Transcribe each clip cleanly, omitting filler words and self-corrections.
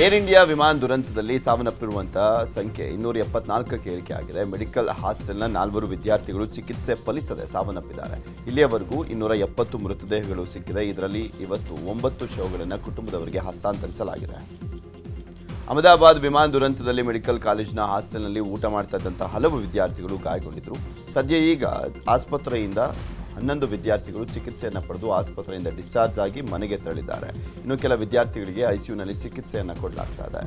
Air India ವಿಮಾನ ದುರಂತದಲ್ಲಿ ಸಾವನ್ನಪ್ಪಿರುವಂತಹ ಸಂಖ್ಯೆ 274ಕ್ಕೆ ಏರಿಕೆ ಆಗಿದೆ. ಮೆಡಿಕಲ್ ಹಾಸ್ಟೆಲ್ನ 4 ವಿದ್ಯಾರ್ಥಿಗಳು ಚಿಕಿತ್ಸೆ ಫಲಿಸದೆ ಸಾವನ್ನಪ್ಪಿದ್ದಾರೆ. ಇಲ್ಲಿಯವರೆಗೂ 270 ಮೃತದೇಹಗಳು ಸಿಕ್ಕಿದೆ. ಇದರಲ್ಲಿ ಇವತ್ತು 9 ಶವಗಳನ್ನು ಕುಟುಂಬದವರಿಗೆ ಹಸ್ತಾಂತರಿಸಲಾಗಿದೆ. ಅಹಮದಾಬಾದ್ ವಿಮಾನ ದುರಂತದಲ್ಲಿ ಮೆಡಿಕಲ್ ಕಾಲೇಜಿನ ಹಾಸ್ಟೆಲ್ನಲ್ಲಿ ಊಟ ಮಾಡ್ತಾ ಇದ್ದಂಥ ಹಲವು ವಿದ್ಯಾರ್ಥಿಗಳು ಗಾಯಗೊಂಡಿದ್ದರು. ಸದ್ಯ ಈಗ ಆಸ್ಪತ್ರೆಯಿಂದ 11 ವಿದ್ಯಾರ್ಥಿಗಳು ಚಿಕಿತ್ಸೆಯನ್ನು ಪಡೆದು ಆಸ್ಪತ್ರೆಯಿಂದ ಡಿಸ್ಚಾರ್ಜ್ ಆಗಿ ಮನೆಗೆ ತೆರಳಿದ್ದಾರೆ. ಇನ್ನು ಕೆಲ ವಿದ್ಯಾರ್ಥಿಗಳಿಗೆ ಐಸಿಯುನಲ್ಲಿ ಚಿಕಿತ್ಸೆಯನ್ನು ಕೊಡಲಾಗ್ತಾ ಇದೆ.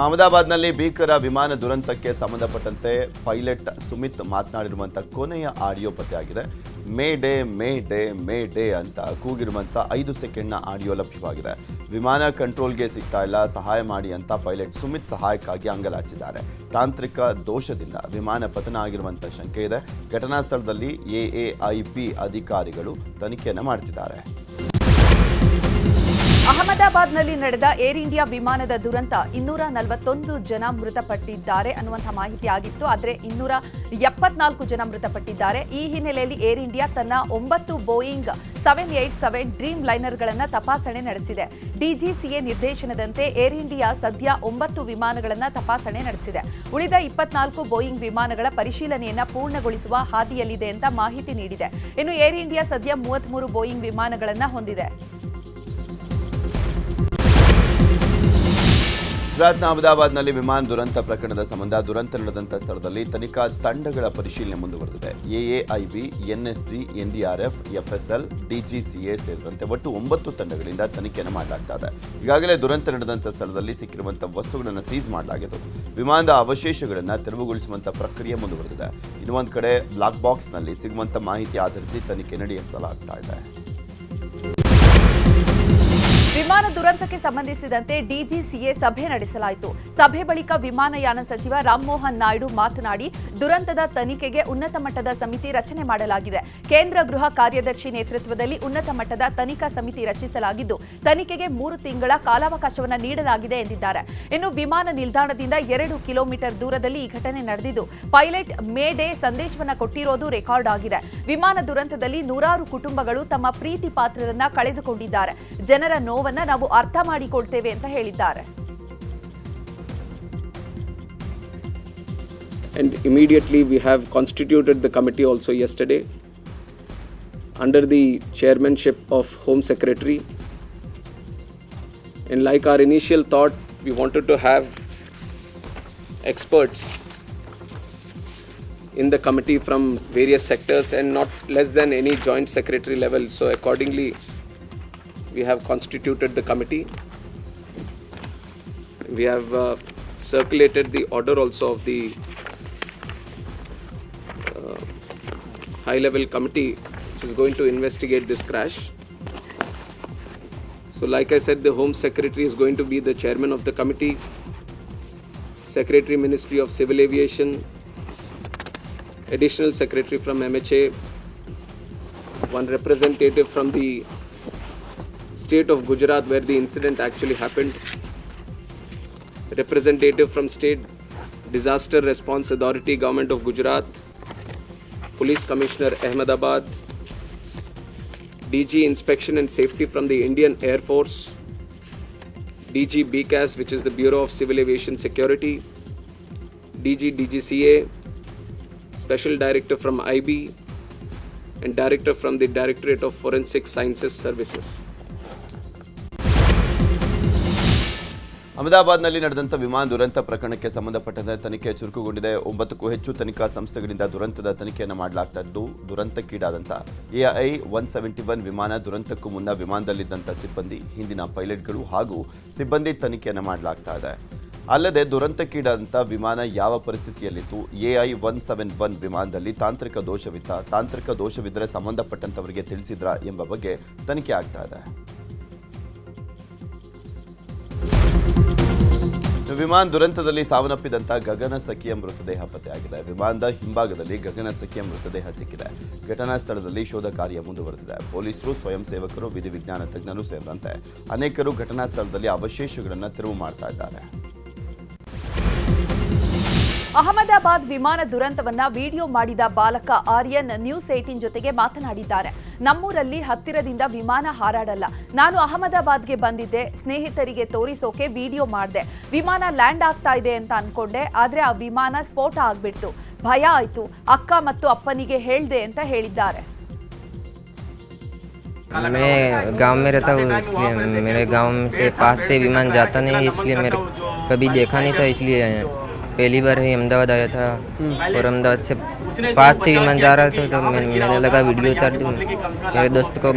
ಅಹಮದಾಬಾದ್ನಲ್ಲಿ ಭೀಕರ ವಿಮಾನ ದುರಂತಕ್ಕೆ ಸಂಬಂಧಪಟ್ಟಂತೆ ಪೈಲಟ್ ಸುಮಿತ್ ಮಾತನಾಡಿರುವಂಥ ಕೊನೆಯ ಆಡಿಯೋ ಪತ್ತೆಯಾಗಿದೆ. May day May day May day ಅಂತ ಕೂಗಿರುವಂಥ 5 ಸೆಕೆಂಡ್ನ ಆಡಿಯೋ ಲಭ್ಯವಾಗಿದೆ. ವಿಮಾನ ಕಂಟ್ರೋಲ್ಗೆ ಸಿಗ್ತಾ ಇಲ್ಲ, ಸಹಾಯ ಮಾಡಿ ಅಂತ ಪೈಲಟ್ ಸುಮಿತ್ ಸಹಾಯಕ್ಕಾಗಿ ಅಂಗಲಾಚಿದ್ದಾರೆ. ತಾಂತ್ರಿಕ ದೋಷದಿಂದ ವಿಮಾನ ಪತನ ಆಗಿರುವಂಥ ಶಂಕೆ ಇದೆ. ಘಟನಾ ಸ್ಥಳದಲ್ಲಿ ಎಎಐಪಿ ಅಧಿಕಾರಿಗಳು ತನಿಖೆಯನ್ನು ಮಾಡ್ತಿದ್ದಾರೆ. ಅಹಮದಾಬಾದ್ನಲ್ಲಿ ನಡೆದ ಏರ್ ಇಂಡಿಯಾ ವಿಮಾನದ ದುರಂತ 241 ಜನ ಮೃತಪಟ್ಟಿದ್ದಾರೆ ಅನ್ನುವಂತಹ ಮಾಹಿತಿ ಆಗಿತ್ತು. ಆದರೆ 274 ಜನ ಮೃತಪಟ್ಟಿದ್ದಾರೆ. ಈ ಹಿನ್ನೆಲೆಯಲ್ಲಿ ಏರ್ ಇಂಡಿಯಾ ತನ್ನ 9 ಬೋಯಿಂಗ್ 787 ಡ್ರೀಮ್ ಲೈನರ್ಗಳನ್ನು ತಪಾಸಣೆ ನಡೆಸಿದೆ. ಡಿಜಿಸಿಎ ನಿರ್ದೇಶನದಂತೆ ಏರ್ ಇಂಡಿಯಾ ಸದ್ಯ 9 ವಿಮಾನಗಳನ್ನು ತಪಾಸಣೆ ನಡೆಸಿದೆ. ಉಳಿದ 24 ಬೋಯಿಂಗ್ ವಿಮಾನಗಳ ಪರಿಶೀಲನೆಯನ್ನ ಪೂರ್ಣಗೊಳಿಸುವ ಹಾದಿಯಲ್ಲಿದೆ ಅಂತ ಮಾಹಿತಿ ನೀಡಿದೆ. ಇನ್ನು ಏರ್ ಇಂಡಿಯಾ ಸದ್ಯ 33 ಬೋಯಿಂಗ್ ವಿಮಾನಗಳನ್ನು ಹೊಂದಿದೆ. ಗುಜರಾತ್ನ ಅಹಮದಾಬಾದ್ನಲ್ಲಿ ವಿಮಾನ ದುರಂತ ಪ್ರಕರಣದ ಸಂಬಂಧ ದುರಂತ ನಡೆದಂಥ ಸ್ಥಳದಲ್ಲಿ ತನಿಖಾ ತಂಡಗಳ ಪರಿಶೀಲನೆ ಮುಂದುವರೆದಿದೆ. ಎಎಐಬಿ, ಎನ್ಎಸ್ಜಿ, ಎನ್ಡಿಆರ್ಎಫ್, ಎಫ್ಎಸ್ಎಲ್, ಡಿಜಿಸಿಎ ಸೇರಿದಂತೆ ಒಟ್ಟು 9 ತಂಡಗಳಿಂದ ತನಿಖೆಯನ್ನು ಮಾಡಲಾಗ್ತಾ ಇದೆ. ಈಗಾಗಲೇ ದುರಂತ ನಡೆದಂಥ ಸ್ಥಳದಲ್ಲಿ ಸಿಕ್ಕಿರುವಂಥ ವಸ್ತುಗಳನ್ನು ಸೀಸ್ ಮಾಡಲಾಗಿದ್ದು ವಿಮಾನದ ಅವಶೇಷಗಳನ್ನು ತೆರವುಗೊಳಿಸುವಂಥ ಪ್ರಕ್ರಿಯೆ ಮುಂದುವರೆದಿದೆ. ಇನ್ನೊಂದು ಕಡೆ ಬ್ಲಾಕ್ ಬಾಕ್ಸ್ನಲ್ಲಿ ಸಿಗುವಂಥ ಮಾಹಿತಿ ಆಧರಿಸಿ ತನಿಖೆ ನಡೆಸಲಾಗ್ತಾ ಇದೆ. ವಿಮಾನ ದುರಂತಕ್ಕೆ ಸಂಬಂಧಿಸಿದಂತೆ ಡಿಜಿಸಿಎ ಸಭೆ ನಡೆಸಲಾಯಿತು. ಸಭೆ ಬಳಿಕ ವಿಮಾನಯಾನ ಸಚಿವ ರಾಮಮೋಹನ್ ನಾಯ್ಡು ಮಾತನಾಡಿ, ದುರಂತದ ತನಿಖೆಗೆ ಉನ್ನತ ಮಟ್ಟದ ಸಮಿತಿ ರಚನೆ ಮಾಡಲಾಗಿದೆ. ಕೇಂದ್ರ ಗೃಹ ಕಾರ್ಯದರ್ಶಿ ನೇತೃತ್ವದಲ್ಲಿ ಉನ್ನತ ಮಟ್ಟದ ತನಿಖಾ ಸಮಿತಿ ರಚಿಸಲಾಗಿದ್ದು ತನಿಖೆಗೆ 3 ತಿಂಗಳ ಕಾಲಾವಕಾಶವನ್ನು ನೀಡಲಾಗಿದೆ ಎಂದಿದ್ದಾರೆ. ಇನ್ನು ವಿಮಾನ ನಿಲ್ದಾಣದಿಂದ 2 ಕಿಲೋಮೀಟರ್ ದೂರದಲ್ಲಿ ಈ ಘಟನೆ ನಡೆದಿದ್ದು ಪೈಲಟ್ ಮೇ ಡೇ ಸಂದೇಶವನ್ನು ಕೊಟ್ಟಿರೋದು ರೆಕಾರ್ಡ್ ಆಗಿದೆ. ವಿಮಾನ ದುರಂತದಲ್ಲಿ 100 ಕುಟುಂಬಗಳು ತಮ್ಮ ಪ್ರೀತಿ ಪಾತ್ರರನ್ನ ಕಳೆದುಕೊಂಡಿದ್ದಾರೆ. ಜನರ ನೋವನ್ನು ನಾವು ಅರ್ಥ ಮಾಡಿಕೊಳ್ತೇವೆ ಅಂತ ಹೇಳಿದ್ದಾರೆ. And immediately we have constituted the committee also yesterday under the chairmanship of Home Secretary. And like our initial thought, we wanted to have experts in the committee from various sectors and not less than any joint secretary level. So accordingly, we have constituted the committee. We have circulated the order also of the high-level committee which is going to investigate this crash. So like I said, the Home Secretary is going to be the chairman of the committee. Secretary, Ministry of Civil Aviation, Additional Secretary from MHA, one representative from the State of Gujarat where the incident actually happened, representative from State Disaster Response Authority, Government of Gujarat, Police Commissioner Ahmedabad, DG Inspection and Safety from the Indian Air Force, DG BCAS, which is the Bureau of Civil Aviation Security, DG DGCA, Special Director from IB, and Director from the Directorate of Forensic Sciences Services. ಅಹಮದಾಬಾದ್ನಲ್ಲಿ ನಡೆದಂಥ ವಿಮಾನ ದುರಂತ ಪ್ರಕರಣಕ್ಕೆ ಸಂಬಂಧಪಟ್ಟಂತೆ ತನಿಖೆ ಚುರುಕುಗೊಂಡಿದೆ. 9ಕ್ಕೂ ಹೆಚ್ಚು ತನಿಖಾ ಸಂಸ್ಥೆಗಳಿಂದ ದುರಂತದ ತನಿಖೆಯನ್ನು ಮಾಡಲಾಗ್ತಾ ಇದ್ದು ದುರಂತಕ್ಕೀಡಾದಂಥ ಎಐ 171 ವಿಮಾನ ದುರಂತಕ್ಕೂ ಮುನ್ನ ವಿಮಾನದಲ್ಲಿದ್ದಂಥ ಸಿಬ್ಬಂದಿ, ಹಿಂದಿನ ಪೈಲಟ್ಗಳು ಹಾಗೂ ಸಿಬ್ಬಂದಿ ತನಿಖೆಯನ್ನು ಮಾಡಲಾಗ್ತಾ ಇದೆ. ಅಲ್ಲದೆ ದುರಂತಕ್ಕೀಡಾದಂಥ ವಿಮಾನ ಯಾವ ಪರಿಸ್ಥಿತಿಯಲ್ಲಿತ್ತು, ಎಐ 171 ವಿಮಾನದಲ್ಲಿ ತಾಂತ್ರಿಕ ದೋಷವಿದ್ದರೆ ಸಂಬಂಧಪಟ್ಟಂಥವರಿಗೆ ತಿಳಿಸಿದ್ರಾ ಎಂಬ ಬಗ್ಗೆ ತನಿಖೆ ಆಗ್ತಾ ಇದೆ. ವಿಮಾನ ದುರಂತದಲ್ಲಿ ಸಾವನ್ನಪ್ಪಿದಂಥ ಗಗನ ಸಖಿಯ ಮೃತದೇಹ ಪತ್ತೆಯಾಗಿದೆ. ವಿಮಾನದ ಹಿಂಭಾಗದಲ್ಲಿ ಗಗನ ಸಖಿಯ ಮೃತದೇಹ ಸಿಕ್ಕಿದೆ. ಘಟನಾ ಸ್ಥಳದಲ್ಲಿ ಶೋಧ ಕಾರ್ಯ ಮುಂದುವರೆದಿದೆ. ಪೊಲೀಸರು, ಸ್ವಯಂ ಸೇವಕರು, ವಿಧಿವಿಜ್ಞಾನ ತಜ್ಞರು ಸೇರಿದಂತೆ ಅನೇಕರು ಘಟನಾ ಸ್ಥಳದಲ್ಲಿ ಅವಶೇಷಗಳನ್ನು ತೆರವು ಮಾಡ್ತಾ ಇದ್ದಾರೆ. ಅಹಮದಾಬಾದ್ ವಿಮಾನ ದುರಂತವನ್ನ ವಿಡಿಯೋ ಮಾಡಿದ ಬಾಲಕ ಆರ್ಯನ್ ನ್ಯೂಸ್ 18 ಜೊತೆಗೆ ಮಾತನಾಡಿದ್ದಾರೆ. ನಮ್ಮೂರಲ್ಲಿ ಹತ್ತಿರದಿಂದ ವಿಮಾನ ಹಾರಾಡಲ್ಲ. ನಾನು ಅಹಮದಾಬಾದ್ಗೆ ಬಂದಿದ್ದೆ, ಸ್ನೇಹಿತರಿಗೆ ತೋರಿಸೋಕೆ ವಿಡಿಯೋ ಮಾಡಿದೆ. ವಿಮಾನ ಲ್ಯಾಂಡ್ ಆಗ್ತಾ ಇದೆ ಅಂತ ಅನ್ಕೊಂಡೆ, ಆದ್ರೆ ಆ ವಿಮಾನ ಸ್ಫೋಟ ಆಗ್ಬಿಡ್ತು. ಭಯ ಆಯ್ತು. ಅಕ್ಕ ಮತ್ತು ಅಪ್ಪನಿಗೆ ಹೇಳ್ದೆ ಅಂತ ಹೇಳಿದ್ದಾರೆ. मैं गांव में रहता हूँ, इसलिए मेरे गांव से पास से विमान जाता नहीं है, इसलिए मेरे कभी देखा नहीं था, इसलिए पहली बार ही अहमदाबाद आया था और अहमदाबाद से पास से विमान जा रहा था तो मैंने लगा वीडियो उतार दूँ, मेरे दोस्त को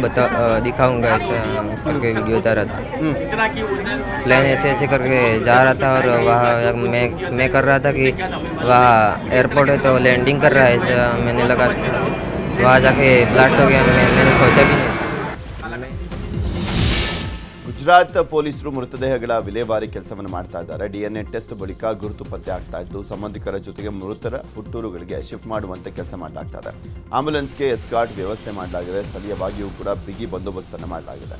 दिखाऊंगा ऐसा करके वीडियो उतारा था। प्लेन ऐसे ऐसे करके जा रहा था और वहाँ मैं कर रहा था कि वहाँ एयरपोर्ट है तो लैंडिंग कर रहा है, ऐसा मैंने लगा वहाँ जाके ब्लास्ट हो गया। मैंने सोचा भी नहीं। ಗುಜರಾತ್ ಪೊಲೀಸರು ಮೃತದೇಹಗಳ ವಿಲೇವಾರಿ ಕೆಲಸವನ್ನು ಮಾಡ್ತಾ ಇದ್ದಾರೆ. DNA ಟೆಸ್ಟ್ ಬಳಿಕ ಗುರುತು ಪತ್ತೆ ಆಗ್ತಾ ಇದ್ದು, ಸಂಬಂಧಿಕರ ಜೊತೆಗೆ ಮೃತರ ಹುಟ್ಟೂರುಗಳಿಗೆ ಶಿಫ್ಟ್ ಮಾಡುವಂತೆ ಕೆಲಸ ಮಾಡಲಾಗ್ತಾ ಇದೆ. ಆಂಬ್ಯುಲೆನ್ಸ್ಗೆ ಎಸ್ಕಾರ್ಟ್ ವ್ಯವಸ್ಥೆ ಮಾಡಲಾಗಿದೆ. ಸ್ಥಳೀಯವಾಗಿಯೂ ಕೂಡ ಬಿಗಿ ಬಂದೋಬಸ್ತನ್ನು ಮಾಡಲಾಗಿದೆ.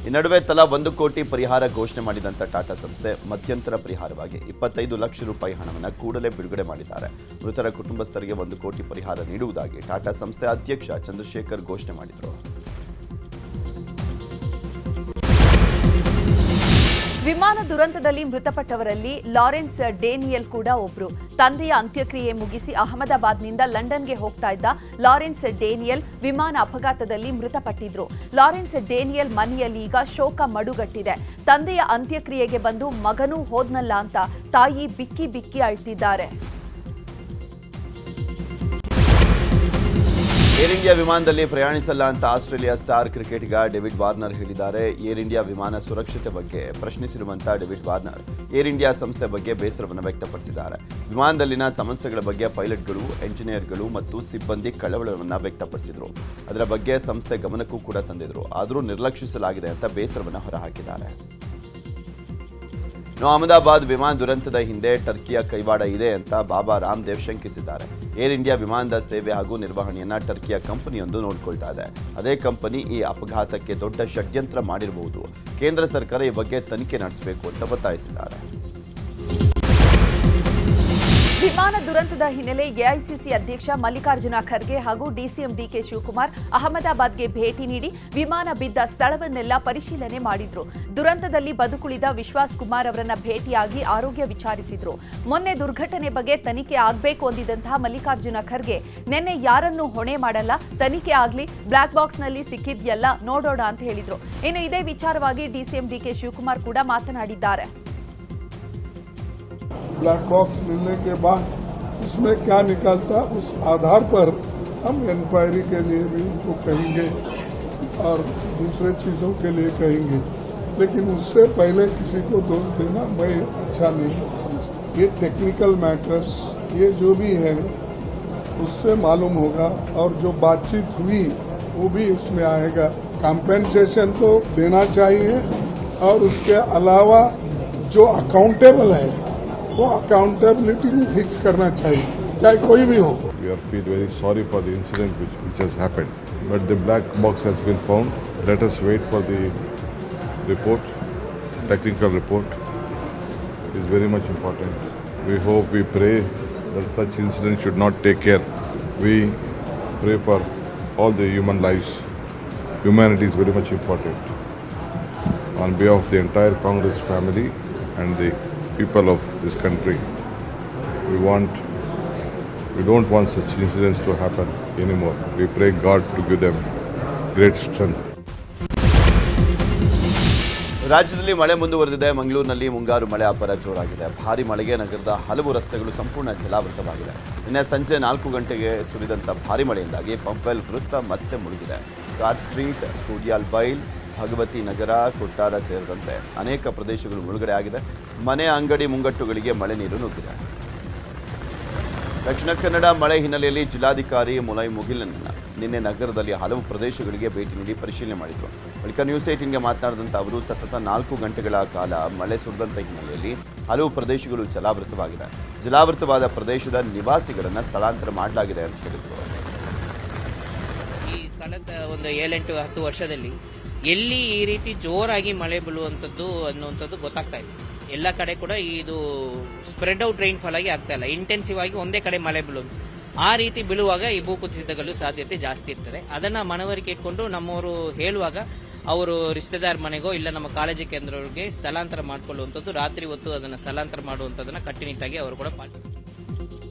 ಈ ನಡುವೆ ತಲಾ 1 ಕೋಟಿ ಪರಿಹಾರ ಘೋಷಣೆ ಮಾಡಿದಂಥ ಟಾಟಾ ಸಂಸ್ಥೆ ಮಧ್ಯಂತರ ಪರಿಹಾರವಾಗಿ 25 ಲಕ್ಷ ರೂಪಾಯಿ ಹಣವನ್ನು ಕೂಡಲೇ ಬಿಡುಗಡೆ ಮಾಡಿದ್ದಾರೆ. ಮೃತರ ಕುಟುಂಬಸ್ಥರಿಗೆ 1 ಕೋಟಿ ಪರಿಹಾರ ನೀಡುವುದಾಗಿ ಟಾಟಾ ಸಂಸ್ಥೆ ಅಧ್ಯಕ್ಷ ಚಂದ್ರಶೇಖರ್ ಘೋಷಣೆ ಮಾಡಿದರು. ವಿಮಾನ ದುರಂತದಲ್ಲಿ ಮೃತಪಟ್ಟವರಲ್ಲಿ ಲಾರೆನ್ಸ್ ಡೇನಿಯಲ್ ಕೂಡ ಒಬ್ರು. ತಂದೆಯ ಅಂತ್ಯಕ್ರಿಯೆ ಮುಗಿಸಿ ಅಹಮದಾಬಾದ್ನಿಂದ ಲಂಡನ್ಗೆ ಹೋಗ್ತಾ ಇದ್ದ ಲಾರೆನ್ಸ್ ಡೇನಿಯಲ್ ವಿಮಾನ ಅಪಘಾತದಲ್ಲಿ ಮೃತಪಟ್ಟಿದ್ರು. ಲಾರೆನ್ಸ್ ಡೇನಿಯಲ್ ಮನೆಯಲ್ಲಿ ಈಗ ಶೋಕ ಮಡುಗಟ್ಟಿದೆ. ತಂದೆಯ ಅಂತ್ಯಕ್ರಿಯೆಗೆ ಬಂದು ಮಗನೂ ಹೋದ್ನಲ್ಲ ಅಂತ ತಾಯಿ ಬಿಕ್ಕಿ ಬಿಕ್ಕಿ ಅಳ್ತಿದ್ದಾರೆ. ಏರ್ ಇಂಡಿಯಾ ವಿಮಾನದಲ್ಲಿ ಪ್ರಯಾಣಿಸಲ್ಲ ಅಂತ ಆಸ್ಟ್ರೇಲಿಯಾ ಸ್ಟಾರ್ ಕ್ರಿಕೆಟಿಗ ಡೇವಿಡ್ ವಾರ್ನರ್ ಹೇಳಿದ್ದಾರೆ. ಏರ್ ಇಂಡಿಯಾ ವಿಮಾನ ಸುರಕ್ಷತೆ ಬಗ್ಗೆ ಪ್ರಶ್ನಿಸಿರುವಂಥ ಡೇವಿಡ್ ವಾರ್ನರ್ ಏರ್ ಇಂಡಿಯಾ ಸಂಸ್ಥೆ ಬಗ್ಗೆ ಬೇಸರವನ್ನು ವ್ಯಕ್ತಪಡಿಸಿದ್ದಾರೆ. ವಿಮಾನದಲ್ಲಿನ ಸಮಸ್ಯೆಗಳ ಬಗ್ಗೆ ಪೈಲಟ್ಗಳು, ಎಂಜಿನಿಯರ್ಗಳು ಮತ್ತು ಸಿಬ್ಬಂದಿ ಕಳವಳವನ್ನು ವ್ಯಕ್ತಪಡಿಸಿದರು. ಅದರ ಬಗ್ಗೆ ಸಂಸ್ಥೆ ಗಮನಕ್ಕೂ ಕೂಡ ತಂದಿದ್ರು, ಆದರೂ ನಿರ್ಲಕ್ಷಿಸಲಾಗಿದೆ ಅಂತ ಬೇಸರವನ್ನು ಹೊರಹಾಕಿದ್ದಾರೆ. ಅಹಮದಾಬಾದ್ ವಿಮಾನ ದುರಂತದ ಹಿಂದೆ ಟರ್ಕಿಯ ಕೈವಾಡ ಇದೆ ಅಂತ ಬಾಬಾ ರಾಮದೇವ್ ಶಂಕಿಸಿದ್ದಾರೆ. ಏರ್ ಇಂಡಿಯಾ ವಿಮಾನದ ಸೇವೆ ಹಾಗೂ ನಿರ್ವಹಣೆಯನ್ನ ಟರ್ಕಿಯ ಕಂಪನಿಯೊಂದು ನೋಡಿಕೊಳ್ತಾ ಇದೆ. ಅದೇ ಕಂಪನಿ ಈ ಅಪಘಾತಕ್ಕೆ ದೊಡ್ಡ ಷಡ್ಯಂತ್ರ ಮಾಡಿರಬಹುದು. ಕೇಂದ್ರ ಸರ್ಕಾರ ಈ ಬಗ್ಗೆ ತನಿಖೆ ನಡೆಸಬೇಕು ಅಂತ ಒತ್ತಾಯಿಸಿದ್ದಾರೆ. ವಿಮಾನ ದುರಂತದ ಹಿನ್ನೆಲೆ ಎಐಸಿಸಿ ಅಧ್ಯಕ್ಷ ಮಲ್ಲಿಕಾರ್ಜುನ ಖರ್ಗೆ ಹಾಗೂ ಡಿಸಿಎಂ ಡಿಕೆ ಶಿವಕುಮಾರ್ ಅಹಮದಾಬಾದ್ಗೆ ಭೇಟಿ ನೀಡಿ ವಿಮಾನ ಬಿದ್ದ ಸ್ಥಳವನ್ನೆಲ್ಲ ಪರಿಶೀಲನೆ ಮಾಡಿದ್ರು. ದುರಂತದಲ್ಲಿ ಬದುಕುಳಿದ ವಿಶ್ವಾಸ್ ಕುಮಾರ್ ಅವರನ್ನ ಭೇಟಿಯಾಗಿ ಆರೋಗ್ಯ ವಿಚಾರಿಸಿದ್ರು. ಮೊನ್ನೆ ದುರ್ಘಟನೆ ಬಗ್ಗೆ ತನಿಖೆ ಆಗಬೇಕು ಅಂದಿದ್ದಂತಹ ಮಲ್ಲಿಕಾರ್ಜುನ ಖರ್ಗೆ ನಿನ್ನೆ ಯಾರನ್ನೂ ಹೊಣೆ ಮಾಡಲ್ಲ, ತನಿಖೆ ಆಗ್ಲಿ, ಬ್ಲಾಕ್ ಬಾಕ್ಸ್ನಲ್ಲಿ ಸಿಕ್ಕಿದ್ಯಲ್ಲ ನೋಡೋಣ ಅಂತ ಹೇಳಿದ್ರು. ಇನ್ನು ಇದೇ ವಿಚಾರವಾಗಿ ಡಿಸಿಎಂ ಡಿಕೆ ಶಿವಕುಮಾರ್ ಕೂಡ ಮಾತನಾಡಿದ್ದಾರೆ. ब्लैक बॉक्स मिलने के बाद उसमें क्या निकलता, उस आधार पर हम इंक्वायरी के लिए भी उनको कहेंगे और दूसरे चीज़ों के लिए कहेंगे, लेकिन उससे पहले किसी को दोष देना मैं अच्छा नहीं समझता. ये टेक्निकल मैटर्स ये जो भी है उससे मालूम होगा और जो बातचीत हुई वो भी उसमें आएगा. कॉम्पेंसेशन तो देना चाहिए और उसके अलावा जो अकाउंटेबल है वो अकाउंटेबिलिटी को फिक्स करना चाहिए, चाहे कोई भी हो. We are feel very sorry for the incident which has happened, but the black box has been found. Let us wait for the report. Technical report is very much important. We hope, we pray that such incidents should not take care. We pray for all the human lives. Humanity is very much important. On behalf of the entire Congress family and the people of this country, we don't want such incidents to happen anymore. We pray God to give them great strength. ರಾಜ್ಯದಲ್ಲಿ ಮಳೆ ಮುಂದುವರೆದಿದೆ. ಮಂಗಳೂರಿನಲ್ಲಿ ಮುಂಗಾರು ಮಳೆ ಅಬ್ಬರ ಜೋರಾಗಿದೆ. ಭಾರಿ ಮಳೆಗೆ ನಗರದ ಹಲವು ರಸ್ತೆಗಳು ಸಂಪೂರ್ಣ ಜಲಾವೃತವಾಗಿದೆ. ನಿನ್ನೆ ಸಂಜೆ 4 ಗಂಟೆಗೆ ಸುರಿದಂಥ ಭಾರಿ ಮಳೆಯಿಂದಾಗಿ ಪಂಪ್ವೆಲ್ ವೃತ್ತ ಮತ್ತೆ ಮುಳುಗಿದೆ. ಕಾರ್ ಸ್ಟ್ರೀಟ್, ಕೂಡಿಯಾಲ್ ಬೈಲ್, ಭಗವತಿ ನಗರ, ಕೊಟ್ಟಾರ ಸೇರಿದಂತೆ ಅನೇಕ ಪ್ರದೇಶಗಳು ಮುಳುಗಡೆ ಆಗಿದೆ. ಮನೆ, ಅಂಗಡಿ ಮುಂಗಟ್ಟುಗಳಿಗೆ ಮಳೆ ನೀರು ನುಗ್ಗಿದೆ. ದಕ್ಷಿಣ ಕನ್ನಡ ಮಳೆ ಹಿನ್ನೆಲೆಯಲ್ಲಿ ಜಿಲ್ಲಾಧಿಕಾರಿ ಮುಲೈ ಮುಗಿಲನ್ ನಿನ್ನೆ ನಗರದಲ್ಲಿ ಹಲವು ಪ್ರದೇಶಗಳಿಗೆ ಭೇಟಿ ನೀಡಿ ಪರಿಶೀಲನೆ ಮಾಡಿದರು. ಬಳಿಕ ನ್ಯೂಸ್ 18ಗೆ ಮಾತನಾಡಿದಂಥ ಅವರು ಸತತ 4 ಗಂಟೆಗಳ ಕಾಲ ಮಳೆ ಸುರಿದಂಥ ಹಿನ್ನೆಲೆಯಲ್ಲಿ ಹಲವು ಪ್ರದೇಶಗಳು ಜಲಾವೃತವಾಗಿದೆ. ಜಲಾವೃತವಾದ ಪ್ರದೇಶದ ನಿವಾಸಿಗಳನ್ನು ಸ್ಥಳಾಂತರ ಮಾಡಲಾಗಿದೆ ಅಂತ ಹೇಳಿದರು. ಈ ಕಳೆದ ಒಂದು 7-8-10 ವರ್ಷದಲ್ಲಿ ಎಲ್ಲಿ ಈ ರೀತಿ ಜೋರಾಗಿ ಮಳೆ ಬೀಳುವಂಥದ್ದು ಅನ್ನುವಂಥದ್ದು ಗೊತ್ತಾಗ್ತಾ ಇದೆ. ಎಲ್ಲ ಕಡೆ ಕೂಡ ಇದು ಸ್ಪ್ರೆಡ್ ಔಟ್ ರೈನ್ಫಾಲ್ ಆಗಿ ಆಗ್ತಾ ಇಲ್ಲ, ಇಂಟೆನ್ಸಿವ್ ಆಗಿ ಒಂದೇ ಕಡೆ ಮಳೆ ಬೀಳೋದು. ಆ ರೀತಿ ಬೀಳುವಾಗ ಈ ಭೂಕುಸಿತಗಳು ಸಾಧ್ಯತೆ ಜಾಸ್ತಿ ಇರ್ತದೆ. ಅದನ್ನು ಮನವರಿಕೆ ಇಟ್ಕೊಂಡು ನಮ್ಮವರು ಹೇಳುವಾಗ ಅವರು ರಿಶ್ತೆದಾರ್ ಮನೆಗೋ ಇಲ್ಲ ನಮ್ಮ ಕಾಳಜಿ ಕೇಂದ್ರಗಳಿಗೆ ಸ್ಥಳಾಂತರ ಮಾಡಿಕೊಳ್ಳುವಂಥದ್ದು, ರಾತ್ರಿ ಹೊತ್ತು ಅದನ್ನು ಸ್ಥಳಾಂತರ ಮಾಡುವಂಥದ್ದನ್ನು ಕಟ್ಟುನಿಟ್ಟಾಗಿ ಅವರು ಕೂಡ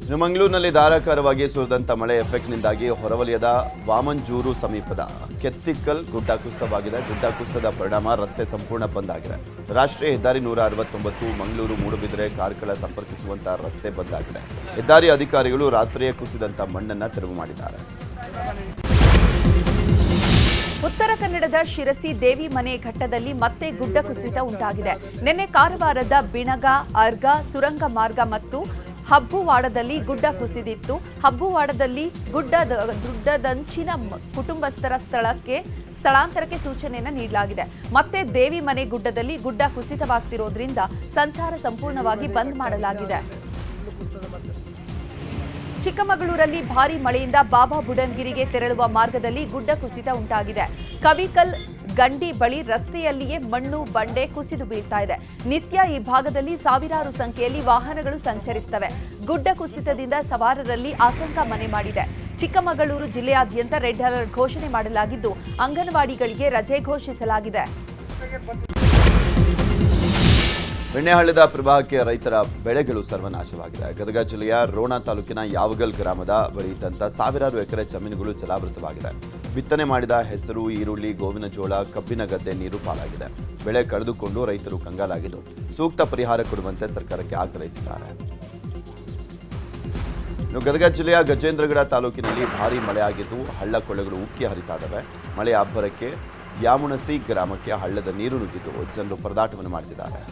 ಇನ್ನು ಮಂಗಳೂರಿನಲ್ಲಿ ಧಾರಾಕಾರವಾಗಿ ಸುರಿದಂತ ಮಳೆ ಎಫೆಕ್ಟ್ನಿಂದಾಗಿ ಹೊರವಲಯದ ವಾಮಂಜೂರು ಸಮೀಪದ ಕೆತ್ತಿಕ್ಕಲ್ ಗುಡ್ಡ ಕುಸಿತವಾಗಿದೆ. ಗುಡ್ಡ ಕುಸಿತದ ಪರಿಣಾಮ ರಸ್ತೆ ಸಂಪೂರ್ಣ ಬಂದ್ ಆಗಿದೆ. ರಾಷ್ಟ್ರೀಯ ಹೆದ್ದಾರಿ 169 ಮಂಗಳೂರು ಮೂಡುಬಿದಿರೆ ಕಾರ್ಕಳ ಸಂಪರ್ಕಿಸುವಂತಹ ರಸ್ತೆ ಬಂದ್ ಆಗಿದೆ. ಹೆದ್ದಾರಿ ಅಧಿಕಾರಿಗಳು ರಾತ್ರಿಯೇ ಕುಸಿದಂತ ಮಣ್ಣನ್ನ ತೆರವು ಮಾಡಿದ್ದಾರೆ. ಉತ್ತರ ಕನ್ನಡದ ಶಿರಸಿ ದೇವಿ ಮನೆ ಘಟ್ಟದಲ್ಲಿ ಮತ್ತೆ ಗುಡ್ಡ ಕುಸಿತ ಉಂಟಾಗಿದೆ. ನಿನ್ನೆ ಕಾರವಾರದ ಬಿಣಗ, ಅರ್ಗ, ಸುರಂಗ ಮಾರ್ಗ ಮತ್ತು ಹಬ್ಬುವಾಡದಲ್ಲಿ ಗುಡ್ಡ ಕುಸಿದಿತ್ತು. ಹಬ್ಬುವಾಡದಲ್ಲಿ ಗುಡ್ಡದಂಚಿನ ಕುಟುಂಬಸ್ಥರ ಸ್ಥಳಾಂತರಕ್ಕೆ ಸೂಚನೆಯನ್ನು ನೀಡಲಾಗಿದೆ. ಮತ್ತೆ ದೇವಿ ಮನೆ ಗುಡ್ಡದಲ್ಲಿ ಗುಡ್ಡ ಕುಸಿತವಾಗ್ತಿರೋದ್ರಿಂದ ಸಂಚಾರ ಸಂಪೂರ್ಣವಾಗಿ ಬಂದ್ ಮಾಡಲಾಗಿದೆ. ಚಿಕ್ಕಮಗಳೂರಲ್ಲಿ ಭಾರೀ ಮಳೆಯಿಂದ ಬಾಬಾ ಬುಡನ್ಗಿರಿಗೆ ತೆರಳುವ ಮಾರ್ಗದಲ್ಲಿ ಗುಡ್ಡ ಕುಸಿತ ಉಂಟಾಗಿದೆ. ಕವಿಕಲ್ ಗಂಡಿ ಬಳಿ ರಸ್ತೆಯಲ್ಲಿಯೇ ಮಣ್ಣು ಬಂಡೆ ಕುಸಿದು ಬೀಳ್ತಾ ಇದೆ. ನಿತ್ಯ ಈ ಭಾಗದಲ್ಲಿ ಸಾವಿರಾರು ಸಂಖ್ಯೆಯಲ್ಲಿ ವಾಹನಗಳು ಸಂಚರಿಸುತ್ತವೆ. ಗುಡ್ಡ ಕುಸಿತದಿಂದ ಸವಾರರಲ್ಲಿ ಆತಂಕ ಮನೆ ಮಾಡಿದೆ. ಚಿಕ್ಕಮಗಳೂರು ಜಿಲ್ಲೆಯಾದ್ಯಂತ ರೆಡ್ ಅಲರ್ಟ್ ಘೋಷಣೆ ಮಾಡಲಾಗಿದ್ದು ಅಂಗನವಾಡಿಗಳಿಗೆ ರಜೆ ಘೋಷಿಸಲಾಗಿದೆ. ಬೆಣ್ಣೆಹಳ್ಳದ ಪ್ರವಾಹಕ್ಕೆ ರೈತರ ಬೆಳೆಗಳು ಸರ್ವನಾಶವಾಗಿದೆ. ಗದಗ ಜಿಲ್ಲೆಯ ರೋಣ ತಾಲೂಕಿನ ಯಾವಗಲ್ ಗ್ರಾಮದ ಬಳಿ ಇದ್ದಂಥ ಸಾವಿರಾರು ಎಕರೆ ಜಮೀನುಗಳು ಜಲಾವೃತವಾಗಿದೆ. ಬಿತ್ತನೆ ಮಾಡಿದ ಹೆಸರು, ಈರುಳ್ಳಿ, ಗೋವಿನ ಜೋಳ, ಕಬ್ಬಿನ ಗದ್ದೆ ನೀರು ಪಾಲಾಗಿದೆ. ಬೆಳೆ ಕಳೆದುಕೊಂಡು ರೈತರು ಕಂಗಾಲಾಗಿದ್ದು ಸೂಕ್ತ ಪರಿಹಾರ ಕೊಡುವಂತೆ ಸರ್ಕಾರಕ್ಕೆ ಆಗ್ರಹಿಸಿದ್ದಾರೆ. ಇನ್ನು ಗದಗ ಜಿಲ್ಲೆಯ ಗಜೇಂದ್ರಗಡ ತಾಲೂಕಿನಲ್ಲಿ ಭಾರೀ ಮಳೆಯಾಗಿದ್ದು ಹಳ್ಳ ಕೊಳ್ಳಗಳು ಉಕ್ಕಿ ಹರಿತಾ ಇದ್ದಾವೆ. ಮಳೆಯ ಅಬ್ಬರಕ್ಕೆ ಯಾಮುಣಸಿ ಗ್ರಾಮಕ್ಕೆ ಹಳ್ಳದ ನೀರು ನುಗ್ಗಿದ್ದು ಜನರು ಪರದಾಟವನ್ನು ಮಾಡ್ತಿದ್ದಾರೆ.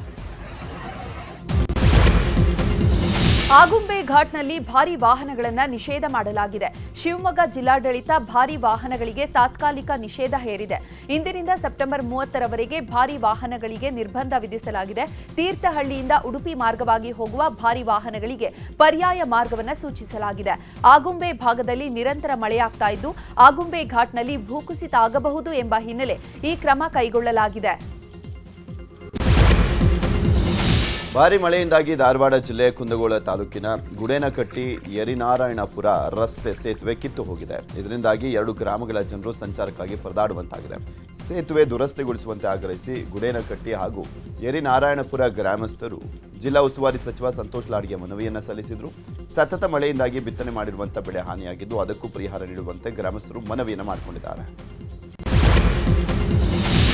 ಆಗುಂಬೆ ಘಾಟ್ನಲ್ಲಿ ಭಾರೀ ವಾಹನಗಳನ್ನು ನಿಷೇಧ ಮಾಡಲಾಗಿದೆ. ಶಿವಮೊಗ್ಗ ಜಿಲ್ಲಾಡಳಿತ ಭಾರೀ ವಾಹನಗಳಿಗೆ ತಾತ್ಕಾಲಿಕ ನಿಷೇಧ ಹೇರಿದೆ. ಇಂದಿನಿಂದ ಸೆಪ್ಟೆಂಬರ್ 30ರವರೆಗೆ ಭಾರೀ ವಾಹನಗಳಿಗೆ ನಿರ್ಬಂಧ ವಿಧಿಸಲಾಗಿದೆ. ತೀರ್ಥಹಳ್ಳಿಯಿಂದ ಉಡುಪಿ ಮಾರ್ಗವಾಗಿ ಹೋಗುವ ಭಾರೀ ವಾಹನಗಳಿಗೆ ಪರ್ಯಾಯ ಮಾರ್ಗವನ್ನು ಸೂಚಿಸಲಾಗಿದೆ. ಆಗುಂಬೆ ಭಾಗದಲ್ಲಿ ನಿರಂತರ ಮಳೆಯಾಗ್ತಾ ಇದ್ದು ಆಗುಂಬೆ ಘಾಟ್ನಲ್ಲಿ ಭೂಕುಸಿತ ಆಗಬಹುದು ಎಂಬ ಹಿನ್ನೆಲೆ ಈ ಕ್ರಮ ಕೈಗೊಳ್ಳಲಾಗಿದೆ. ಭಾರಿ ಮಳೆಯಿಂದಾಗಿ ಧಾರವಾಡ ಜಿಲ್ಲೆ ಕುಂದಗೋಳ ತಾಲೂಕಿನ ಗುಡೇನಕಟ್ಟಿ ಯರಿನಾರಾಯಣಪುರ ರಸ್ತೆ ಸೇತುವೆ ಕಿತ್ತು ಹೋಗಿದೆ. ಇದರಿಂದಾಗಿ 2 ಗ್ರಾಮಗಳ ಜನರು ಸಂಚಾರಕ್ಕಾಗಿ ಪರದಾಡುವಂತಾಗಿದೆ. ಸೇತುವೆ ದುರಸ್ತಿಗೊಳಿಸುವಂತೆ ಆಗ್ರಹಿಸಿ ಗುಡೇನಕಟ್ಟಿ ಹಾಗೂ ಯರಿನಾರಾಯಣಪುರ ಗ್ರಾಮಸ್ಥರು ಜಿಲ್ಲಾ ಉಸ್ತುವಾರಿ ಸಚಿವ ಸಂತೋಷ್ ಲಾಡ್ಗೆ ಮನವಿಯನ್ನು ಸಲ್ಲಿಸಿದರು. ಸತತ ಮಳೆಯಿಂದಾಗಿ ಬಿತ್ತನೆ ಮಾಡಿರುವಂತಹ ಬೆಳೆ ಹಾನಿಯಾಗಿದ್ದು ಅದಕ್ಕೂ ಪರಿಹಾರ ನೀಡುವಂತೆ ಗ್ರಾಮಸ್ಥರು ಮನವಿಯನ್ನು ಮಾಡಿಕೊಂಡಿದ್ದಾರೆ.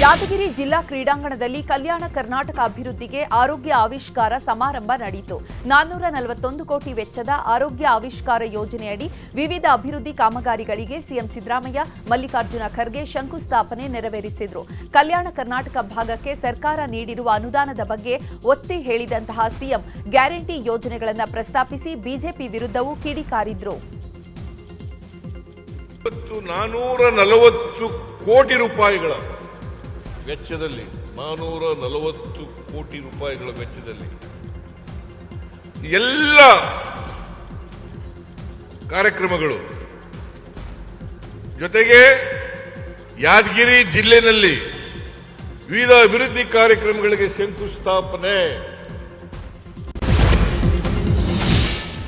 ಯಾದಗಿರಿ ಜಿಲ್ಲಾ ಕ್ರೀಡಾಂಗಣದಲ್ಲಿ ಕಲ್ಯಾಣ ಕರ್ನಾಟಕ ಅಭಿವೃದ್ಧಿಗೆ ಆರೋಗ್ಯ ಆವಿಷ್ಕಾರ ಸಮಾರಂಭ ನಡೆಯಿತು. 441 ಕೋಟಿ ವೆಚ್ಚದ ಆರೋಗ್ಯ ಆವಿಷ್ಕಾರ ಯೋಜನೆಯಡಿ ವಿವಿಧ ಅಭಿವೃದ್ಧಿ ಕಾಮಗಾರಿಗಳಿಗೆ ಸಿಎಂ ಸಿದ್ದರಾಮಯ್ಯ, ಮಲ್ಲಿಕಾರ್ಜುನ ಖರ್ಗೆ ಶಂಕುಸ್ಥಾಪನೆ ನೆರವೇರಿಸಿದರು. ಕಲ್ಯಾಣ ಕರ್ನಾಟಕ ಭಾಗಕ್ಕೆ ಸರ್ಕಾರ ನೀಡಿರುವ ಅನುದಾನದ ಬಗ್ಗೆ ಒತ್ತಿ ಹೇಳಿದಂತಹ ಸಿಎಂ ಗ್ಯಾರಂಟಿ ಯೋಜನೆಗಳನ್ನು ಪ್ರಸ್ತಾಪಿಸಿ ಬಿಜೆಪಿ ವಿರುದ್ಧವೂ ಕಿಡಿಕಾರಿದ್ರು. 440 ಕೋಟಿ ರೂಪಾಯಿಗಳ ವೆಚ್ಚದಲ್ಲಿ 440 ಕೋಟಿ ರೂಪಾಯಿಗಳ ವೆಚ್ಚದಲ್ಲಿ ಎಲ್ಲ ಕಾರ್ಯಕ್ರಮಗಳು ಜೊತೆಗೆ ಯಾದಗಿರಿ ಜಿಲ್ಲೆಯಲ್ಲಿ ವಿವಿಧ ಅಭಿವೃದ್ಧಿ ಕಾರ್ಯಕ್ರಮಗಳಿಗೆ ಶಂಕುಸ್ಥಾಪನೆ.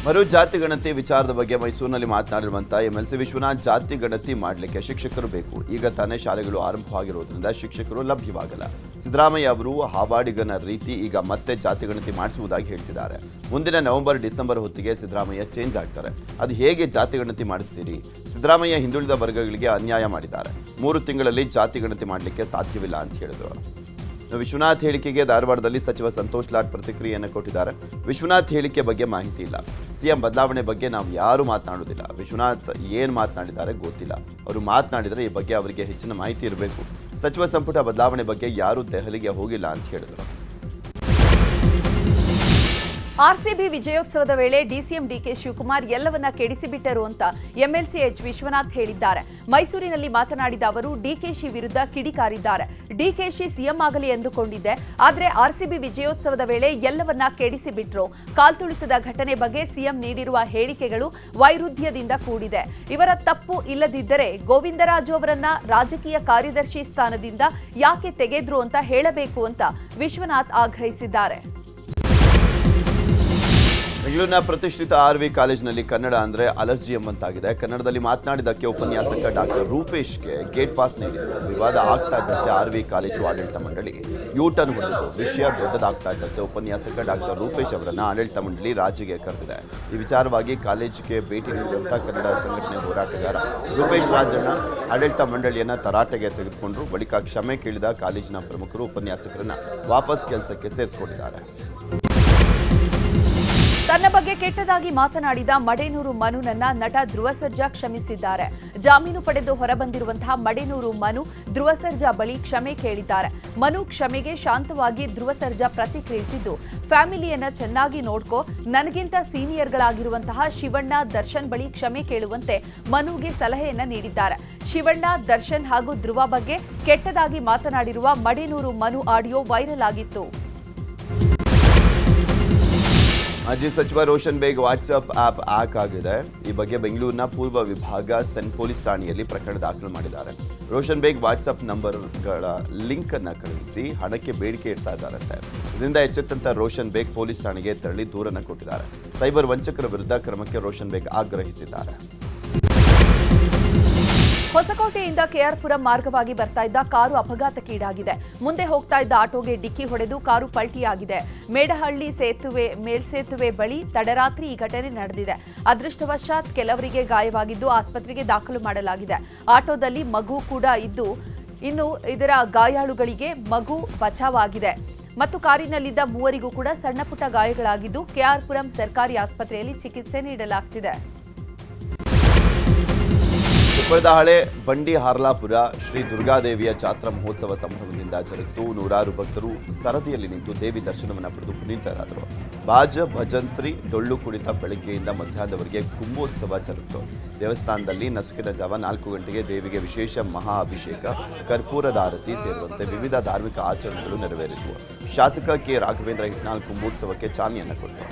ಮರು ಜಾತಿ ಗಣತಿ ವಿಚಾರದ ಬಗ್ಗೆ ಮೈಸೂರಿನಲ್ಲಿ ಮಾತನಾಡಿರುವಂತಹ ಎಂಎಲ್ಸಿ ವಿಶ್ವನಾಥ್, ಜಾತಿ ಗಣತಿ ಮಾಡಲಿಕ್ಕೆ ಶಿಕ್ಷಕರು ಬೇಕು. ಈಗ ತಾನೇ ಶಾಲೆಗಳು ಆರಂಭವಾಗಿರುವುದರಿಂದ ಶಿಕ್ಷಕರು ಲಭ್ಯವಾಗಲ್ಲ. ಸಿದ್ದರಾಮಯ್ಯ ಅವರು ಹಾವಾಡಿಗನ ರೀತಿ ಈಗ ಮತ್ತೆ ಜಾತಿ ಗಣತಿ ಮಾಡಿಸುವುದಾಗಿ ಹೇಳ್ತಿದ್ದಾರೆ. ಮುಂದಿನ ನವೆಂಬರ್, ಡಿಸೆಂಬರ್ ಹೊತ್ತಿಗೆ ಸಿದ್ದರಾಮಯ್ಯ ಚೇಂಜ್ ಆಗ್ತಾರೆ. ಅದು ಹೇಗೆ ಜಾತಿ ಗಣತಿ ಮಾಡಿಸ್ತೀರಿ? ಸಿದ್ದರಾಮಯ್ಯ ಹಿಂದುಳಿದ ವರ್ಗಗಳಿಗೆ ಅನ್ಯಾಯ ಮಾಡಿದ್ದಾರೆ. 3 ತಿಂಗಳಲ್ಲಿ ಜಾತಿ ಗಣತಿ ಮಾಡಲಿಕ್ಕೆ ಸಾಧ್ಯವಿಲ್ಲ ಅಂತ ಹೇಳಿದರು. ವಿಶ್ವನಾಥ್ ಹೇಳಿಕೆಗೆ ಧಾರವಾಡದಲ್ಲಿ ಸಚಿವ ಸಂತೋಷ್ ಲಾಡ್ ಪ್ರತಿಕ್ರಿಯೆಯನ್ನು ಕೊಟ್ಟಿದ್ದಾರೆ. ವಿಶ್ವನಾಥ್ ಹೇಳಿಕೆ ಬಗ್ಗೆ ಮಾಹಿತಿ ಇಲ್ಲ. ಸಿಎಂ ಬದಲಾವಣೆ ಬಗ್ಗೆ ನಾವು ಯಾರೂ ಮಾತನಾಡುವುದಿಲ್ಲ. ವಿಶ್ವನಾಥ್ ಏನು ಮಾತನಾಡಿದ್ದಾರೆ ಗೊತ್ತಿಲ್ಲ. ಅವರು ಮಾತನಾಡಿದರೆ ಈ ಬಗ್ಗೆ ಅವರಿಗೆ ಹೆಚ್ಚಿನ ಮಾಹಿತಿ ಇರಬೇಕು. ಸಚಿವ ಸಂಪುಟ ಬದಲಾವಣೆ ಬಗ್ಗೆ ಯಾರೂ ದೆಹಲಿಗೆ ಹೋಗಿಲ್ಲ ಅಂತ ಹೇಳಿದರು. ಆರ್ಸಿಬಿ ವಿಜಯೋತ್ಸವದ ವೇಳೆ ಡಿಸಿಎಂ ಡಿಕೆ ಶಿವಕುಮಾರ್ ಎಲ್ಲವನ್ನ ಕೆಡಿಸಿಬಿಟ್ಟರು ಅಂತ ಎಂಎಲ್ಸಿ ಎಚ್ ವಿಶ್ವನಾಥ್ ಹೇಳಿದ್ದಾರೆ. ಮೈಸೂರಿನಲ್ಲಿ ಮಾತನಾಡಿದ ಅವರು ಡಿಕೆಶಿ ವಿರುದ್ಧ ಕಿಡಿಕಾರಿದ್ದಾರೆ. ಡಿಕೆಶಿ ಸಿಎಂ ಆಗಲಿ ಎಂದುಕೊಂಡಿದ್ದೆ, ಆದರೆ ಆರ್ಸಿಬಿ ವಿಜಯೋತ್ಸವದ ವೇಳೆ ಎಲ್ಲವನ್ನ ಕೆಡಿಸಿಬಿಟ್ರು. ಕಾಲ್ತುಳಿತದ ಘಟನೆ ಬಗ್ಗೆ ಸಿಎಂ ನೀಡಿರುವ ಹೇಳಿಕೆಗಳು ವೈರುಧ್ಯದಿಂದ ಕೂಡಿದೆ. ಇವರ ತಪ್ಪು ಇಲ್ಲದಿದ್ದರೆ ಗೋವಿಂದರಾಜು ಅವರನ್ನ ರಾಜಕೀಯ ಕಾರ್ಯದರ್ಶಿ ಸ್ಥಾನದಿಂದ ಯಾಕೆ ತೆಗೆದ್ರು ಅಂತ ಹೇಳಬೇಕು ಅಂತ ವಿಶ್ವನಾಥ್ ಆಗ್ರಹಿಸಿದ್ದಾರೆ. ಬೆಂಗಳೂರಿನ ಪ್ರತಿಷ್ಠಿತ ಆರ್ವಿ ಕಾಲೇಜಿನಲ್ಲಿ ಕನ್ನಡ ಅಂದ್ರೆ ಅಲರ್ಜಿ ಎಂಬಂತಾಗಿದೆ. ಕನ್ನಡದಲ್ಲಿ ಮಾತನಾಡಿದ್ದಕ್ಕೆ ಉಪನ್ಯಾಸಕ ಡಾಕ್ಟರ್ ರೂಪೇಶ್ಗೆ ಗೇಟ್ ಪಾಸ್ ನೀಡಿದ್ದು ವಿವಾದ ಆಗ್ತಾ ಇದ್ದಂತೆ ಆರ್ವಿ ಕಾಲೇಜು ಆಡಳಿತ ಮಂಡಳಿ ಯೂಟರ್ನ್ ಹೊಡೆದಿದ್ದು ವಿಷಯ ದೊಡ್ಡದಾಗ್ತಾ ಇದ್ದಂತೆ ಉಪನ್ಯಾಸಕ ಡಾಕ್ಟರ್ ರೂಪೇಶ್ ಅವರನ್ನ ಆಡಳಿತ ಮಂಡಳಿ ರಾಜಿಗೆ ಕರೆದಿದೆ. ಈ ವಿಚಾರವಾಗಿ ಕಾಲೇಜಿಗೆ ಭೇಟಿ ನೀಡಿದಂಥ ಕನ್ನಡ ಸಂಘಟನೆ ಹೋರಾಟಗಾರ ರೂಪೇಶ್ ರಾಜಣ್ಣ ಆಡಳಿತ ಮಂಡಳಿಯನ್ನ ತರಾಟೆಗೆ ತೆಗೆದುಕೊಂಡ್ರು. ಬಳಿಕ ಕ್ಷಮೆ ಕೇಳಿದ ಕಾಲೇಜಿನ ಪ್ರಮುಖರು ಉಪನ್ಯಾಸಕರನ್ನ ವಾಪಸ್ ಕೆಲಸಕ್ಕೆ ಸೇರಿಸಿಕೊಂಡಿದ್ದಾರೆ. ತನ್ನ ಬಗ್ಗೆ ಕೆಟ್ಟದಾಗಿ ಮಾತನಾಡಿದ ಮಡೇನೂರು ಮನುನನ್ನ ನಟ ಧ್ರುವ ಸರ್ಜಾ ಕ್ಷಮಿಸಿದ್ದಾರೆ. ಜಾಮೀನು ಪಡೆದು ಹೊರಬಂದಿರುವಂತಹ ಮಡೇನೂರು ಮನು ಧ್ರುವ ಸರ್ಜಾ ಬಳಿ ಕ್ಷಮೆ ಕೇಳಿದ್ದಾರೆ. ಮನು ಕ್ಷಮೆಗೆ ಶಾಂತವಾಗಿ ಧ್ರುವ ಸರ್ಜಾ ಪ್ರತಿಕ್ರಿಯಿಸಿದ್ದು, ಫ್ಯಾಮಿಲಿಯನ್ನ ಚೆನ್ನಾಗಿ ನೋಡ್ಕೋ, ನನಗಿಂತ ಸೀನಿಯರ್ಗಳಾಗಿರುವಂತಹ ಶಿವಣ್ಣ, ದರ್ಶನ್ ಬಳಿ ಕ್ಷಮೆ ಕೇಳುವಂತೆ ಮನುಗೆ ಸಲಹೆಯನ್ನ ನೀಡಿದ್ದಾರೆ. ಶಿವಣ್ಣ, ದರ್ಶನ್ ಹಾಗೂ ಧ್ರುವ ಬಗ್ಗೆ ಕೆಟ್ಟದಾಗಿ ಮಾತನಾಡಿರುವ ಮಡೇನೂರು ಮನು ಆಡಿಯೋ ವೈರಲ್ ಆಗಿತ್ತು. ಮಾಜಿ ಸಚಿವ Roshan Baig WhatsApp app hack ಆಗಿದೆ. ಈ ಬಗ್ಗೆ ಬೆಂಗಳೂರಿನ ಪೂರ್ವ ವಿಭಾಗ ಸೆನ್ ಪೊಲೀಸ್ ಠಾಣೆಯಲ್ಲಿ ಪ್ರಕರಣ ದಾಖಲು ಮಾಡಿದ್ದಾರೆ. ರೋಷನ್ ಬೇಗ್ ವಾಟ್ಸ್ಆಪ್ ನಂಬರ್ಗಳ ಲಿಂಕ್ ಅನ್ನು ಕಳುಹಿಸಿ ಹಣಕ್ಕೆ ಬೇಡಿಕೆ ಇಡ್ತಾ ಇದ್ದಾರಂತೆ. ಇದರಿಂದ ಎಚ್ಚೆತ್ತಂತ ರೋಷನ್ ಬೇಗ್ ಪೊಲೀಸ್ ಠಾಣೆಗೆ ತೆರಳಿ ದೂರನ್ನು ಕೊಟ್ಟಿದ್ದಾರೆ. ಸೈಬರ್ ವಂಚಕರ ವಿರುದ್ಧ ಕ್ರಮಕ್ಕೆ ರೋಷನ್ ಬೇಗ್ ಆಗ್ರಹಿಸಿದ್ದಾರೆ. ಹೊಸಕೋಟೆಯಿಂದ ಕೆಆರ್ಪುರಂ ಮಾರ್ಗವಾಗಿ ಬರ್ತಾ ಇದ್ದ ಕಾರು ಅಪಘಾತಕ್ಕೀಡಾಗಿದೆ. ಮುಂದೆ ಹೋಗ್ತಾ ಇದ್ದ ಆಟೋಗೆ ಡಿಕ್ಕಿ ಹೊಡೆದು ಕಾರು ಪಲ್ಟಿಯಾಗಿದೆ. ಮೇಡಹಳ್ಳಿ ಮೇಲ್ಸೇತುವೆ ಬಳಿ ತಡರಾತ್ರಿ ಈ ಘಟನೆ ನಡೆದಿದೆ. ಅದೃಷ್ಟವಶಾತ್ ಕೆಲವರಿಗೆ ಗಾಯವಾಗಿದ್ದು ಆಸ್ಪತ್ರೆಗೆ ದಾಖಲು ಮಾಡಲಾಗಿದೆ. ಆಟೋದಲ್ಲಿ ಮಗು ಕೂಡ ಇದ್ದು, ಇನ್ನು ಇದರ ಗಾಯಾಳುಗಳಿಗೆ ಮಗು ಬಚಾವಾಗಿದೆ ಮತ್ತು ಕಾರಿನಲ್ಲಿದ್ದ ಮೂವರಿಗೂ ಕೂಡ ಸಣ್ಣ ಪುಟ್ಟ ಗಾಯಗಳಾಗಿದ್ದು ಕೆಆರ್ಪುರಂ ಸರ್ಕಾರಿ ಆಸ್ಪತ್ರೆಯಲ್ಲಿ ಚಿಕಿತ್ಸೆ ನೀಡಲಾಗುತ್ತಿದೆ. ಕೊಪ್ಪಳದ ಹಳೆ ಬಂಡಿ ಹಾರ್ಲಾಪುರ ಶ್ರೀ ದುರ್ಗಾದೇವಿಯ ಜಾತ್ರಾ ಮಹೋತ್ಸವ ಸಂಭ್ರಮದಿಂದ ಜರುಗಿತು. ನೂರಾರು ಭಕ್ತರು ಸರದಿಯಲ್ಲಿ ನಿಂತು ದೇವಿ ದರ್ಶನವನ್ನು ಪಡೆದು ಪುನೀತರಾದರು. ಬಾಜ ಭಜಂತ್ರಿ ಡೊಳ್ಳು ಕುಣಿತ ಬೆಳಗ್ಗೆಯಿಂದ ಮಧ್ಯಾಹ್ನದವರೆಗೆ ಕುಂಭೋತ್ಸವ ಜರುಗಿತು. ದೇವಸ್ಥಾನದಲ್ಲಿ ನಸುಕಿನ ಜಾವ 4 ಗಂಟೆಗೆ ದೇವಿಗೆ ವಿಶೇಷ ಮಹಾ ಅಭಿಷೇಕ, ಕರ್ಪೂರದ ಆರತಿ ಸೇರಿದಂತೆ ವಿವಿಧ ಧಾರ್ಮಿಕ ಆಚರಣೆಗಳು ನೆರವೇರಿದವು. ಶಾಸಕ ಕೆ ರಾಘವೇಂದ್ರ ಹಿಟ್ನಾಳ್ ಕುಂಭೋತ್ಸವಕ್ಕೆ ಚಾಲನೆಯನ್ನು ಕೊಟ್ಟರು.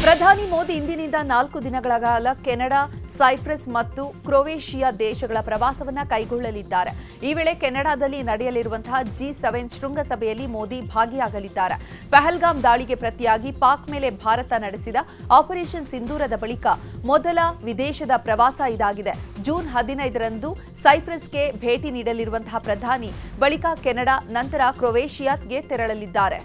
ಪ್ರಧಾನಿ ಮೋದಿ ಇಂದಿನಿಂದ 4 ದಿನಗಳ ಕಾಲ ಕೆನಡಾ, ಸೈಪ್ರಸ್ ಮತ್ತು ಕ್ರೊವೇಷಿಯಾ ದೇಶಗಳ ಪ್ರವಾಸವನ್ನು ಕೈಗೊಳ್ಳಲಿದ್ದಾರೆ. ಈ ವೇಳೆ ಕೆನಡಾದಲ್ಲಿ ನಡೆಯಲಿರುವಂತಹ G7 ಶೃಂಗಸಭೆಯಲ್ಲಿ ಮೋದಿ ಭಾಗಿಯಾಗಲಿದ್ದಾರೆ. ಪಹಲ್ಗಾಮ್ ದಾಳಿಗೆ ಪ್ರತಿಯಾಗಿ ಪಾಕ್ ಮೇಲೆ ಭಾರತ ನಡೆಸಿದ ಆಪರೇಷನ್ ಸಿಂಧೂರದ ಬಳಿಕ ಮೊದಲ ವಿದೇಶದ ಪ್ರವಾಸ ಇದಾಗಿದೆ. ಜೂನ್ 15ರಂದು ಸೈಪ್ರಸ್ಗೆ ಭೇಟಿ ನೀಡಲಿರುವಂತಹ ಪ್ರಧಾನಿ ಬಳಿಕ ಕೆನಡಾ, ನಂತರ ಕ್ರೊವೇಷಿಯಾಗೆ ತೆರಳಲಿದ್ದಾರೆ.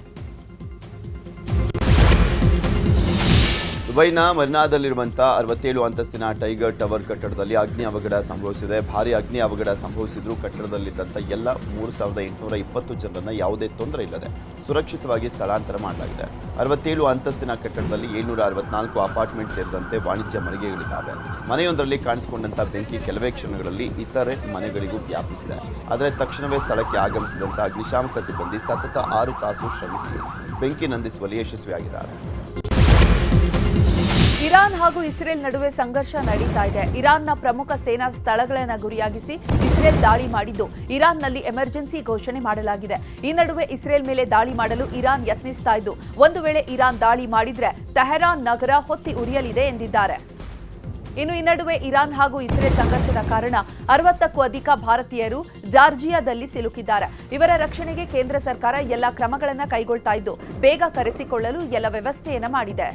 ದುಬೈನ ಮರ್ನಾದಲ್ಲಿರುವಂತಹ 67 ಅಂತಸ್ತಿನ ಟೈಗರ್ ಟವರ್ ಕಟ್ಟಡದಲ್ಲಿ ಅಗ್ನಿ ಅವಘಡ ಸಂಭವಿಸಿದೆ. ಭಾರೀ ಅಗ್ನಿ ಅವಘಡ ಸಂಭವಿಸಿದ್ರೂ ಕಟ್ಟಡದಲ್ಲಿದ್ದಂಥ ಎಲ್ಲ 3820 ಜನರನ್ನು ಯಾವುದೇ ತೊಂದರೆ ಇಲ್ಲದೆ ಸುರಕ್ಷಿತವಾಗಿ ಸ್ಥಳಾಂತರ ಮಾಡಲಾಗಿದೆ. 67 ಅಂತಸ್ತಿನ ಕಟ್ಟಡದಲ್ಲಿ 764 ಅಪಾರ್ಟ್ಮೆಂಟ್ ಸೇರಿದಂತೆ ವಾಣಿಜ್ಯ ಮಳಿಗೆಗಳಿದ್ದಾವೆ. ಮನೆಯೊಂದರಲ್ಲಿ ಕಾಣಿಸಿಕೊಂಡಂಥ ಬೆಂಕಿ ಕೆಲವೇ ಕ್ಷಣಗಳಲ್ಲಿ ಇತರೆ ಮನೆಗಳಿಗೂ ವ್ಯಾಪಿಸಿದೆ. ಆದರೆ ತಕ್ಷಣವೇ ಸ್ಥಳಕ್ಕೆ ಆಗಮಿಸಿದಂಥ ಅಗ್ನಿಶಾಮಕ ಸಿಬ್ಬಂದಿ ಸತತ 6 ತಾಸು ಶ್ರಮಿಸಿ ಬೆಂಕಿ ನಂದಿಸುವಲ್ಲಿ ಯಶಸ್ವಿಯಾಗಿದ್ದಾರೆ. ಇರಾನ್ ಹಾಗೂ ಇಸ್ರೇಲ್ ನಡುವೆ ಸಂಘರ್ಷ ನಡೀತಾ ಇದೆ. ಇರಾನ್ನ ಪ್ರಮುಖ ಸೇನಾ ಸ್ಥಳಗಳನ್ನು ಗುರಿಯಾಗಿಸಿ ಇಸ್ರೇಲ್ ದಾಳಿ ಮಾಡಿದ್ದು, ಇರಾನ್ನಲ್ಲಿ ಎಮರ್ಜೆನ್ಸಿ ಘೋಷಣೆ ಮಾಡಲಾಗಿದೆ. ಈ ನಡುವೆ ಇಸ್ರೇಲ್ ಮೇಲೆ ದಾಳಿ ಮಾಡಲು ಇರಾನ್ ಯತ್ನಿಸ್ತಾ ಇದ್ದು, ಒಂದು ವೇಳೆ ಇರಾನ್ ದಾಳಿ ಮಾಡಿದ್ರೆ ತೆಹರಾನ್ ನಗರ ಹೊತ್ತಿ ಉರಿಯಲಿದೆ ಎಂದಿದ್ದಾರೆ. ಇನ್ನು ಈ ನಡುವೆ ಇರಾನ್ ಹಾಗೂ ಇಸ್ರೇಲ್ ಸಂಘರ್ಷದ ಕಾರಣ 60ಕ್ಕೂ ಅಧಿಕ ಭಾರತೀಯರು ಜಾರ್ಜಿಯಾದಲ್ಲಿ ಸಿಲುಕಿದ್ದಾರೆ. ಇವರ ರಕ್ಷಣೆಗೆ ಕೇಂದ್ರ ಸರ್ಕಾರ ಎಲ್ಲ ಕ್ರಮಗಳನ್ನು ಕೈಗೊಳ್ತಾ ಇದ್ದು, ಬೇಗ ಕರೆಸಿಕೊಳ್ಳಲು ಎಲ್ಲ ವ್ಯವಸ್ಥೆಯನ್ನು ಮಾಡಿದೆ.